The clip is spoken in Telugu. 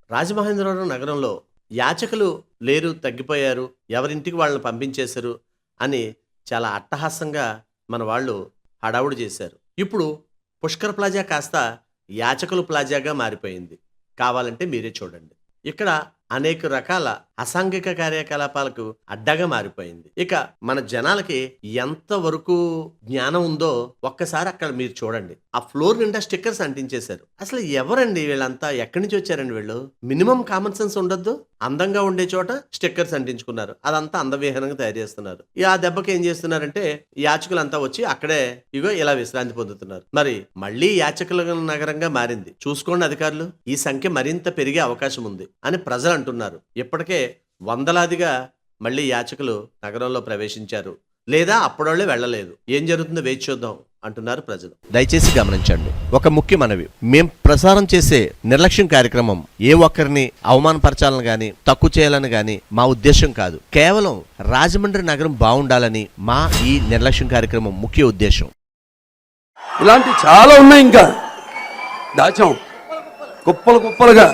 రాజమహేంద్రవరం నగరంలో యాచకులు లేరు, తగ్గిపోయారు, ఎవరింటికి వాళ్ళని పంపించేశారు అని చాలా అట్టహాసంగా మన వాళ్ళు హడావుడి చేశారు. ఇప్పుడు పుష్కర్ ప్లాజా కాస్త యాచకుల ప్లాజాగా మారిపోయింది. కావాలంటే మీరే చూడండి. ఇక్కడ అనేక రకాల అసాంఘిక కార్యకలాపాలకు అడ్డగా మారిపోయింది. ఇక మన జనాలకి ఎంతవరకు జ్ఞానం ఉందో ఒక్కసారి అక్కడ మీరు చూడండి. ఆ ఫ్లోర్ నిండా స్టిక్కర్స్ అంటించేశారు. అసలు ఎవరండి వీళ్ళంతా? ఎక్కడి నుంచి వచ్చారండి వీళ్ళు? మినిమం కామన్ సెన్స్ ఉండొద్దు? అందంగా ఉండే చోట స్టిక్కర్స్ అంటించుకున్నారు. అదంతా అందవిహీనంగా తయారు చేస్తున్నారు. ఆ దెబ్బకి ఏం చేస్తున్నారంటే యాచకులంతా వచ్చి అక్కడే ఇగో ఇలా విశ్రాంతి పొందుతున్నారు. మరి మళ్ళీ యాచకుల నగరంగా మారింది. చూసుకోండి అధికారులు, ఈ సంఖ్య మరింత పెరిగే అవకాశం ఉంది అని ప్రజలు అంటున్నారు. ఇప్పటికే వందలాదిగా మళ్ళీ యాచకులు నగరంలో ప్రవేశించారు, లేదా అప్పుడోళ్ళే వెళ్ళలేదు. ఏం జరుగుతుందో వేచి చూద్దాం అంటున్నారు ప్రజలు. దయచేసి గమనించండి, ఒక ముఖ్య మనవి. మేం ప్రసారం చేసే నిర్లక్ష్యం కార్యక్రమం ఏ ఒక్కరిని అవమానపరచాలని గాని తక్కువ చేయాలని గాని మా ఉద్దేశం కాదు. కేవలం రాజమండ్రి నగరం బాగుండాలని మా ఈ నిర్లక్ష్యం కార్యక్రమం ముఖ్య ఉద్దేశం. ఇలాంటి చాలా ఉన్నాయి, ఇంకా దాచాం కుప్పలు కుప్పలుగా.